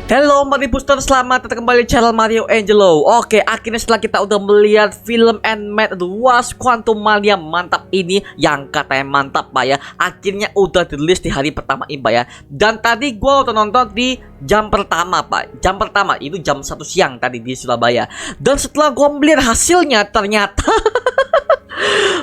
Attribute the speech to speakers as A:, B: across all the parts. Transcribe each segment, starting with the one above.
A: Hello Mario Booster, selamat datang kembali di channel Mario Angelo. Oke, akhirnya setelah kita udah melihat film Ant-Man and the Wasp Quantumania mantap ini, yang katanya mantap Pak ya, akhirnya udah dirilis di hari pertama ini Pak ya. Dan tadi gua udah nonton di jam pertama Pak. Jam pertama itu jam 1 siang tadi di Surabaya. Dan setelah gua melihat hasilnya ternyata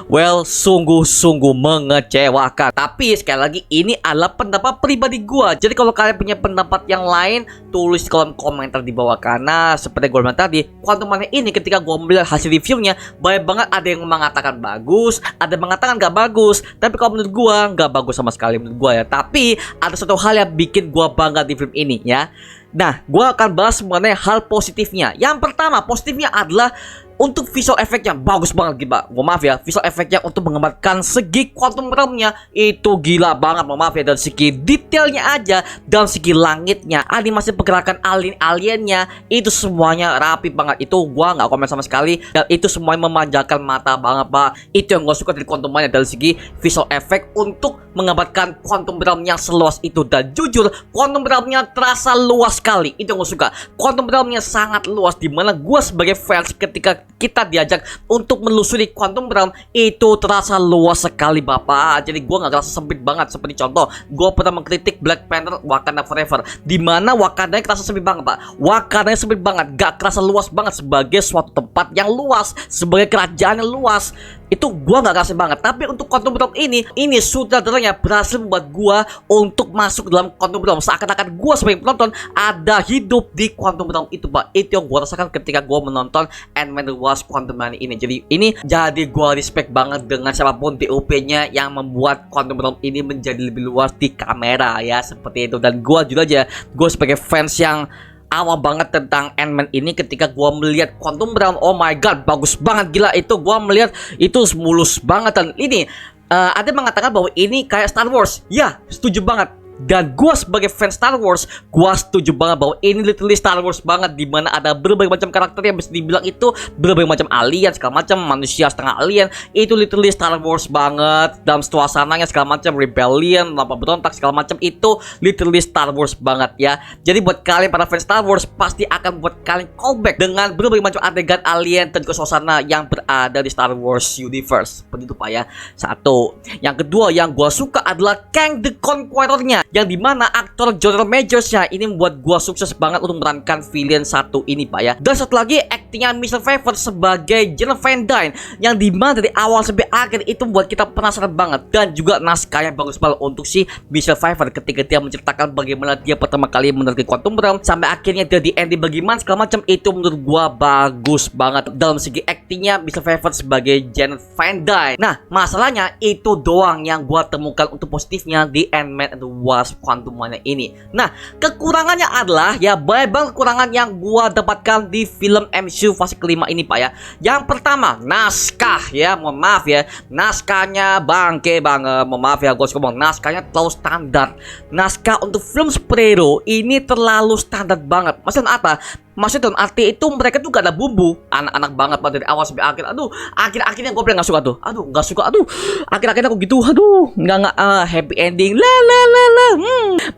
A: well, sungguh-sungguh mengecewakan. Tapi sekali lagi ini adalah pendapat pribadi gua. Jadi kalau kalian punya pendapat yang lain, tulis di kolom komentar di bawah. Karena seperti gua bilang tadi, Quantumania ini ketika gua melihat hasil reviewnya, banyak banget ada yang mengatakan bagus, ada yang mengatakan gak bagus. Tapi kalau menurut gua gak bagus sama sekali menurut gua ya. Tapi ada satu hal yang bikin gua bangga di film ini ya. Nah, gua akan bahas mengenai hal positifnya. Yang pertama, positifnya adalah untuk visual efeknya bagus banget Pak. Maaf ya, visual efeknya untuk menggambarkan segi quantum realm-nya itu gila banget, maaf ya. Dan segi detailnya aja, dan segi langitnya, animasi pergerakan alien-aliennya, itu semuanya rapi banget. Itu gua nggak komen sama sekali, dan itu semuanya memanjakan mata banget Pak. Itu yang gua suka dari Quantumania, dari segi visual efek untuk menggambarkan quantum realm yang seluas itu. Dan jujur, quantum realm-nya terasa luas sekali. Itu yang gua suka. Quantum realm-nya sangat luas, dimana gua sebagai fans ketika kita diajak untuk menelusuri quantum realm itu terasa luas sekali Bapak. Jadi gua nggak ngerasa sempit banget. Seperti contoh, gua pernah mengkritik Black Panther Wakanda Forever, dimana Wakanda kerasa sempit banget Pak. Wakanda sempit banget, gak kerasa luas banget sebagai suatu tempat yang luas, sebagai kerajaan yang luas. Itu gua nggak kasih banget. Tapi untuk quantum realm ini sutradaranya berhasil membuat gua untuk masuk dalam quantum realm, seakan-akan gua sebagai penonton ada hidup di quantum realm itu Pak. Itu yang gua rasakan ketika gua menonton Ant-Man and the Wasp Quantumania ini. Jadi ini jadi gua respect banget dengan siapapun DOP-nya yang membuat quantum realm ini menjadi lebih luas di kamera ya, seperti itu. Dan gua juga aja, gua sebagai fans yang awal banget tentang Ant-Man ini, ketika gua melihat Quantum Realm, oh my god, bagus banget, gila. Itu gua melihat itu mulus banget. Dan ini ada yang mengatakan bahwa ini kayak Star Wars. Ya, setuju banget. Dan gua sebagai fans Star Wars, gua setuju banget bahwa ini literally Star Wars banget, dimana ada berbagai macam karakter yang bisa dibilang itu berbagai macam alien, segala macam manusia setengah alien. Itu literally Star Wars banget. Dalam suasananya segala macam rebellion, apa berontak segala macam, itu literally Star Wars banget ya. Jadi buat kalian para fans Star Wars, pasti akan buat kalian callback dengan berbagai macam adegan alien dan juga suasana yang berada di Star Wars universe. Seperti itu Pak ya. Satu. Yang kedua yang gua suka adalah Kang the Conqueror-nya, yang dimana aktor Jonathan Majors-nya ini membuat gua sukses banget untuk memerankan villain satu ini Pak ya. Dan satu lagi aktingnya Michelle Pfeiffer sebagai Jennifer Van Dyne, yang dimana dari awal sampai akhir itu membuat kita penasaran banget. Dan juga naskahnya bagus banget untuk si Michelle Pfeiffer ketika dia menceritakan bagaimana dia pertama kali menerima quantum realm sampai akhirnya dia di ending bagaimana segala macam. Itu menurut gua bagus banget dalam segi aktingnya Michelle Pfeiffer sebagai Jennifer Van Dyne. Nah, masalahnya itu doang yang gua temukan untuk positifnya di Ant-Man and the Wasp Quantumania ini. Nah, kekurangannya adalah ya banyak banget kekurangan yang gua dapatkan di film MCU fase kelima ini Pak ya. Yang pertama, naskah ya, mohon maaf ya, naskahnya bangke banget. Mohon maaf ya, gua ngomong naskahnya terlalu standar. Naskah untuk film superhero ini terlalu standar banget. Maksudnya apa? Maksudnya dalam arti itu mereka tuh gak ada bumbu, anak-anak banget Pak, dari awal sampai akhir. Aduh, akhir-akhirnya gue bilang gak suka tuh. Aduh, gak suka. Aduh, akhir-akhirnya aku gitu. Aduh, nggak happy ending.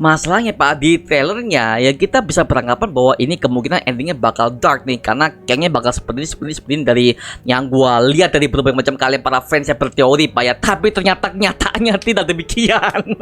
A: Masalahnya Pak, di trailernya ya kita bisa beranggapan bahwa ini kemungkinan endingnya bakal dark nih, karena kayaknya bakal seperti ini dari yang gue lihat dari berbagai macam kalian para fans yang berteori Pak ya. Tapi ternyata kenyataannya tidak demikian.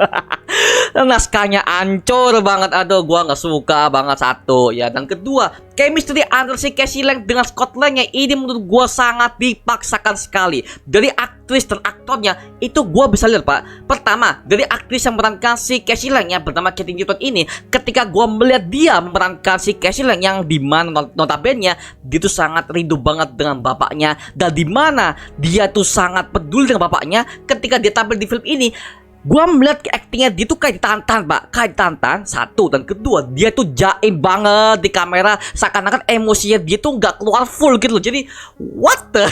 A: Naskahnya ancur banget. Aduh, gue nggak suka banget. Satu ya. Dan kedua, chemistry antara si Casey Lang dengan Scott Lang-nya ini menurut gue sangat dipaksakan sekali. Dari aktris dan aktornya itu gue bisa lihat Pak. Pertama, dari aktris yang memerankan si Casey Lang yang bernama Kathy Newton ini, ketika gue melihat dia memerankan si Casey Lang yang dimana notabene dia tuh sangat rindu banget dengan bapaknya, dan dimana dia tuh sangat peduli dengan bapaknya ketika dia tampil di film ini. Gua melihat aktingnya dia tuh kayak ditantang Pak, kayak ditantang. Satu, dan kedua dia tuh jaim banget di kamera, seakan-akan emosinya dia tuh nggak keluar full gitu loh. Jadi what the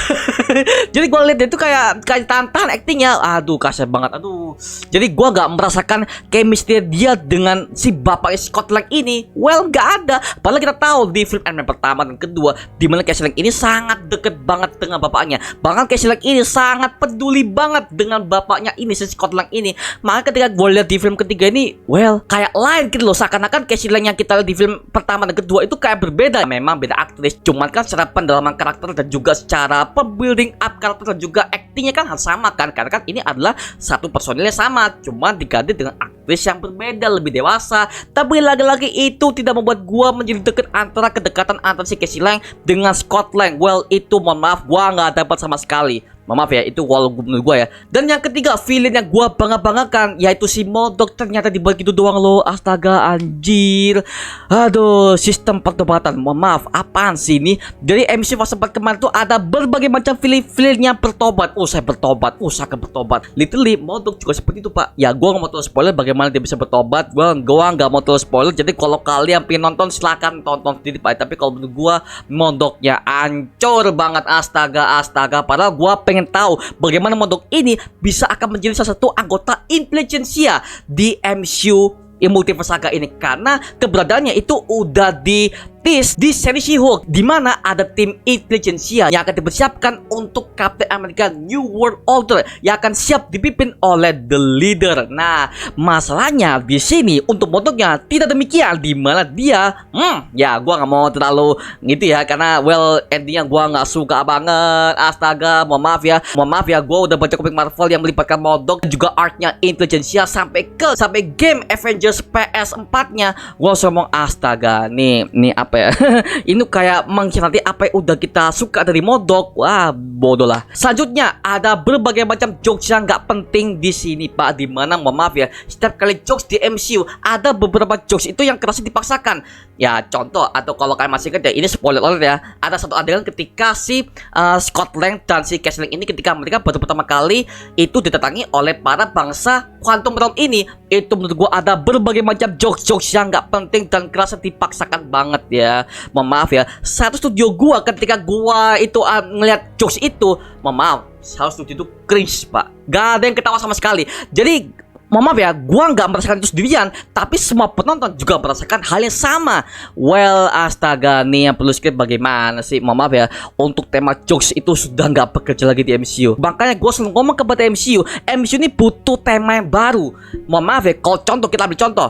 A: jadi gua lihat dia tuh kayak ditantang aktingnya. Aduh, kasihan banget. Aduh, jadi gua nggak merasakan chemistry dia dengan si bapak Scott Lang ini. Well, nggak ada. Padahal kita tahu di film Ant-Man pertama dan kedua, di mana Casey Lang ini sangat deket banget dengan bapaknya. Bahkan Casey Lang ini sangat peduli banget dengan bapaknya ini, si Scott Lang ini. Maka ketika gue lihat di film ketiga ini, well, kayak lain gitu loh. Seakan-akan Casey Lang yang kita lihat di film pertama dan kedua itu kayak berbeda. Memang beda aktris, cuman kan secara pendalaman karakter dan juga secara pembuilding up karakter dan juga aktingnya kan harus sama kan. Karena kan ini adalah satu personilnya sama, cuman diganti dengan aktris yang berbeda, lebih dewasa. Tapi lagi-lagi itu tidak membuat gua menjadi deket antara kedekatan antara si Casey Lang dengan Scott Lang. Well, itu mohon maaf gua nggak dapat sama sekali. Maaf ya, itu kalau menurut gue ya. Dan yang ketiga, villain yang gue bangga-banggakan yaitu si MODOK. Ternyata dibalik itu doang loh. Astaga, anjir. Aduh, sistem pertobatan. Mohon maaf, apaan sih ini? Dari MC fase 4 kemarin tuh ada berbagai macam villain yang bertobat. Saya bertobat, saya akan bertobat. Literally, MODOK juga seperti itu, Pak. Ya, gue gak mau terus spoiler bagaimana dia bisa bertobat. Gue gak mau terus spoiler. Jadi kalau kalian pengen nonton, silahkan tonton sendiri, Pak. Tapi kalau menurut gue, MODOK-nya hancur banget. Astaga. Padahal gue pengen tahu bagaimana MODOK ini bisa akan menjadi salah satu anggota intelijensia di MCU Multiverse Saga ini, karena keberadaannya itu udah di di seri She-Hulk, di mana ada tim intelijensia yang akan dipersiapkan untuk Captain America New World Order yang akan siap dipimpin oleh The Leader. Nah, masalahnya di sini untuk MODOK-nya tidak demikian, di mana dia, ya gua nggak mau terlalu gitu ya, karena well endingnya gua nggak suka banget. Astaga, mohon maaf ya, gua udah baca komik Marvel yang melibatkan MODOK dan juga arc-nya intelijensia sampai game Avengers PS4-nya. Gua ngomong astaga, nih apa ya? Ini kayak mengkhianati apa yang udah kita suka dari MODOK. Wah, bodoh lah. Selanjutnya ada berbagai macam jokes yang nggak penting di sini, Pak. Dimana mohon maaf ya, setiap kali jokes di MCU ada beberapa jokes itu yang kerasa dipaksakan. Ya contoh, atau kalau kalian masih ingat ya, ini spoiler alert ya. Ada satu adegan ketika si Scott Lang dan si Casey Lang ini ketika mereka baru pertama kali itu didatangi oleh para bangsa Quantum Realm ini. Itu menurut gua ada berbagai macam jokes yang nggak penting dan kerasa dipaksakan banget ya. Mohon maaf ya, satu studio gua ketika gua itu ngeliat jokes itu, mohon maaf, satu studio itu cringe, Pak. Gak ada yang ketawa sama sekali. Jadi mohon maaf ya, gua nggak merasakan itu sendirian, tapi semua penonton juga merasakan hal yang sama. Well, astaga, nih yang perlu skip bagaimana sih? Mohon maaf ya, untuk tema jokes itu sudah nggak bekerja lagi di MCU. Makanya gua selalu ngomong kepada MCU ini butuh tema yang baru. Mohon maaf ya, kalau contoh, kita ambil contoh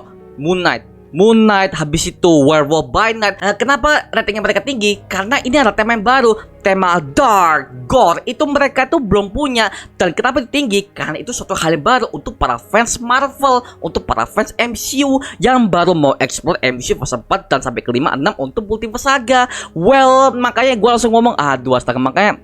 A: Moon Knight, habis itu Werewolf by Night. Kenapa ratingnya mereka tinggi? Karena ini adalah tema yang baru, tema dark, gore. Itu mereka tuh belum punya. Dan kenapa itu tinggi? Karena itu suatu hal yang baru untuk para fans Marvel, untuk para fans MCU yang baru mau explore MCU fase 4 dan sampai ke 5, 6 untuk Multiverse Saga. Well, makanya gue langsung ngomong, aduh astaga, makanya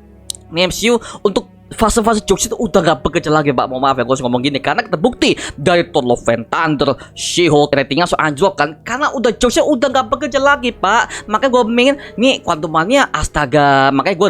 A: ini MCU untuk fase-fase jokes itu udah gak bekerja lagi, Pak. Mohon maaf ya, gue harus ngomong gini karena terbukti dari Thor Love and Thunder, She-Hulk ratingnya so anjlok kan, karena udah jokesnya udah gak bekerja lagi, Pak. Makanya gue pengen nih Quantum Mania, astaga, makanya gue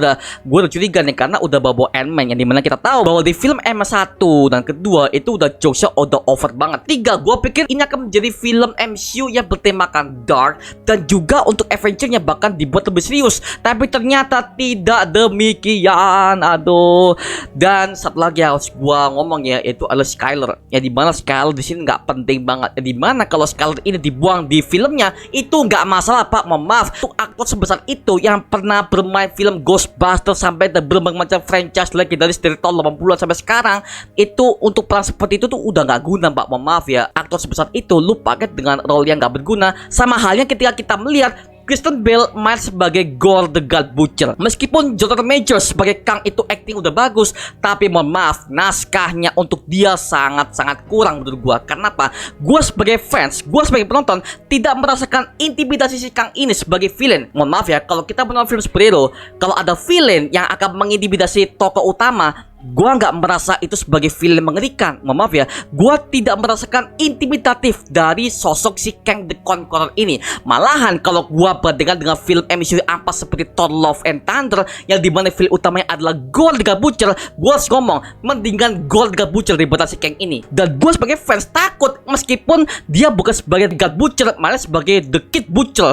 A: udah curiga nih karena udah bawa Ant-Man yang dimana kita tahu bahwa di film M1 dan kedua itu udah jokesnya udah over banget. 3, gue pikir ini akan menjadi film MCU yang bertemakan dark dan juga untuk Avengers-nya bahkan dibuat lebih serius, tapi ternyata tidak demikian. Aduh. Dan satu lagi harus gua ngomong ya, itu adalah Skyler. Ya dimana Skyler di sini nggak penting banget. Ya dimana kalau Skyler ini dibuang di filmnya itu nggak masalah, Pak. Mohon maaf, untuk aktor sebesar itu yang pernah bermain film Ghostbusters sampai berbagai macam franchise legendaris dari tahun 80-an sampai sekarang, itu untuk peran seperti itu tuh udah nggak guna, Pak. Mohon maaf ya, aktor sebesar itu lu pakai dengan role yang nggak berguna. Sama halnya ketika kita melihat Christian Bale main sebagai Gore the God Butcher. Meskipun Jonathan Majors sebagai Kang itu acting udah bagus, tapi mohon maaf, naskahnya untuk dia sangat-sangat kurang menurut gua. Kenapa? Gua sebagai fans, gua sebagai penonton tidak merasakan intimidasi si Kang ini sebagai villain. Mohon maaf ya, kalau kita menonton film superhero, kalau ada villain yang akan mengintimidasi tokoh utama, gua nggak merasa itu sebagai film mengerikan. Mohon maaf ya, gua tidak merasakan intimidatif dari sosok si Kang the Conqueror ini. Malahan kalau gua bandingkan dengan film MCU ampas seperti Thor Love and Thunder yang dimana film utamanya adalah Gore the God Butcher, gua harus ngomong mendingan Gore the God Butcher daripada si Kang ini. Dan gua sebagai fans takut meskipun dia bukan sebagai God Butcher, malah sebagai The Kid Butcher,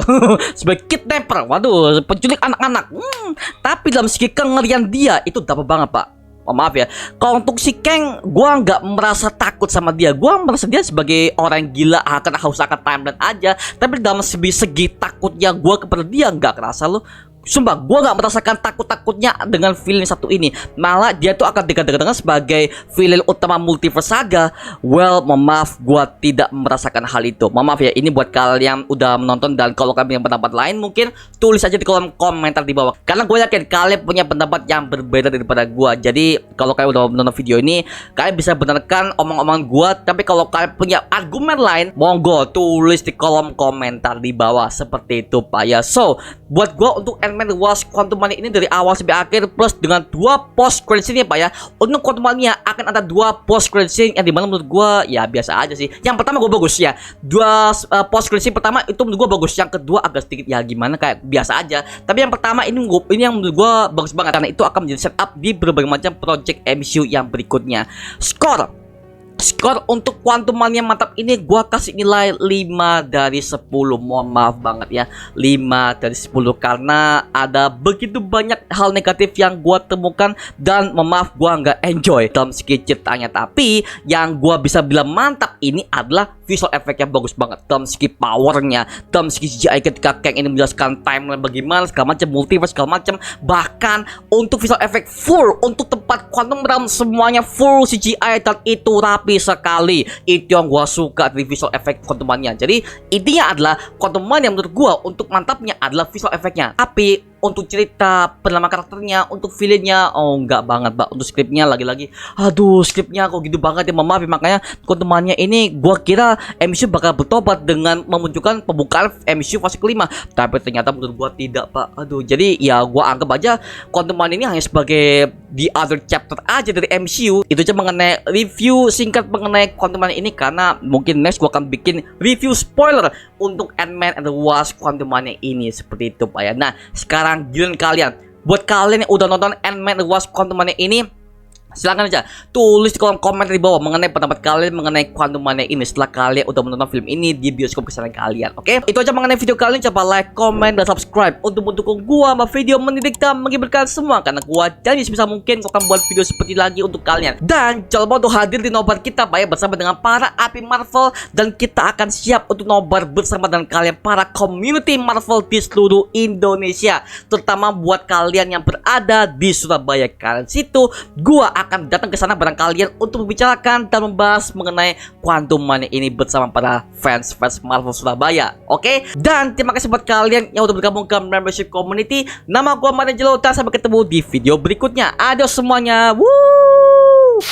A: sebagai kidnapper. Waduh, penculik anak-anak. Tapi dalam segi kengerian dia itu dapat banget, Pak. Oh, maaf ya, kalau untuk si Kang, gue nggak merasa takut sama dia. Gue merasa dia sebagai orang gila akan haus akan timeline aja. Tapi dalam segi takutnya gue kepada dia nggak kerasa loh. Sumpah, gue gak merasakan takut-takutnya dengan villain satu ini. Malah dia tuh akan digadang-gadang sebagai villain utama Multiverse Saga. Well, maaf, gue tidak merasakan hal itu. Maaf ya, ini buat kalian udah menonton. Dan kalau kalian punya pendapat lain, mungkin tulis aja di kolom komentar di bawah. Karena gue yakin kalian punya pendapat yang berbeda daripada gue. Jadi kalau kalian udah menonton video ini, kalian bisa benarkan omong-omongan gue. Tapi kalau kalian punya argumen lain, monggo tulis di kolom komentar di bawah. Seperti itu Pak ya. So, buat gue untuk Ant-Man Wasp Quantumania ini dari awal sampai akhir, plus dengan 2 post credit scene Pak ya. Untuk Quantumania akan ada 2 post credit scene yang dimana menurut gua ya biasa aja sih. Yang pertama gua bagus ya. 2 post credit scene pertama itu menurut gua bagus. Yang kedua agak sedikit ya gimana kayak biasa aja. Tapi yang pertama ini yang menurut gua bagus banget karena itu akan menjadi setup di berbagai macam project MCU yang berikutnya. Skor untuk Quantumania mantap ini gua kasih nilai 5 dari 10. Mohon maaf banget ya, 5 dari 10 karena ada begitu banyak hal negatif yang gua temukan dan maaf gua nggak enjoy dalam segi ceritanya. Tapi yang gua bisa bilang mantap ini adalah visual effect yang bagus banget dalam segi powernya, dalam segi CGI ketika Kang ini menjelaskan timeline bagaimana segala macam, multiverse segala macam. Bahkan untuk visual effect full, untuk tempat Quantum Realm semuanya full CGI dan itu rapi sekali. Itu yang gua suka dari visual effect Quantumania. Jadi intinya adalah Quantumania menurut gua untuk mantapnya adalah visual effectnya. Tapi untuk cerita, penama karakternya, untuk villainnya, oh enggak banget Pak. Untuk skripnya lagi-lagi, aduh skripnya kok gitu banget ya, maaf ya. Makanya Quantumania ini gua kira MCU bakal bertobat dengan memunculkan pembukaan MCU fase kelima, tapi ternyata menurut gua tidak Pak. Aduh, jadi ya gua anggap aja Quantumania ini hanya sebagai the other chapter aja dari MCU. Itu aja mengenai review singkat mengenai Quantumania ini, karena mungkin next gua akan bikin review spoiler untuk Ant-Man and the Wasp Quantumania ini. Seperti itu Pak ya. Nah, sekarang giliran kalian. Buat kalian yang udah nonton Ant-Man and the Wasp Quantumania ini, silahkan aja tulis di kolom komentar di bawah mengenai pendapat kalian mengenai Quantumania ini setelah kalian udah menonton film ini di bioskop kesayangan kalian. Oke, itu aja mengenai video kali ini. Coba like, comment, dan subscribe untuk mendukung gua sama video mendidik dan menghiburkan semua, karena gua janji sebisa mungkin gua akan buat video seperti lagi untuk kalian. Dan jangan lupa untuk hadir di nobar kita Pak ya, bersama dengan para api Marvel, dan kita akan siap untuk nobar bersama dengan kalian para community Marvel di seluruh Indonesia, terutama buat kalian yang berada di Surabaya. Kalian situ gua akan datang ke sana bareng kalian untuk membicarakan dan membahas mengenai Quantumania ini bersama para fans Marvel Surabaya. Oke? Dan terima kasih buat kalian yang udah bergabung ke membership community. Nama gua Angelo dan sampai ketemu di video berikutnya. Adios semuanya. Woo!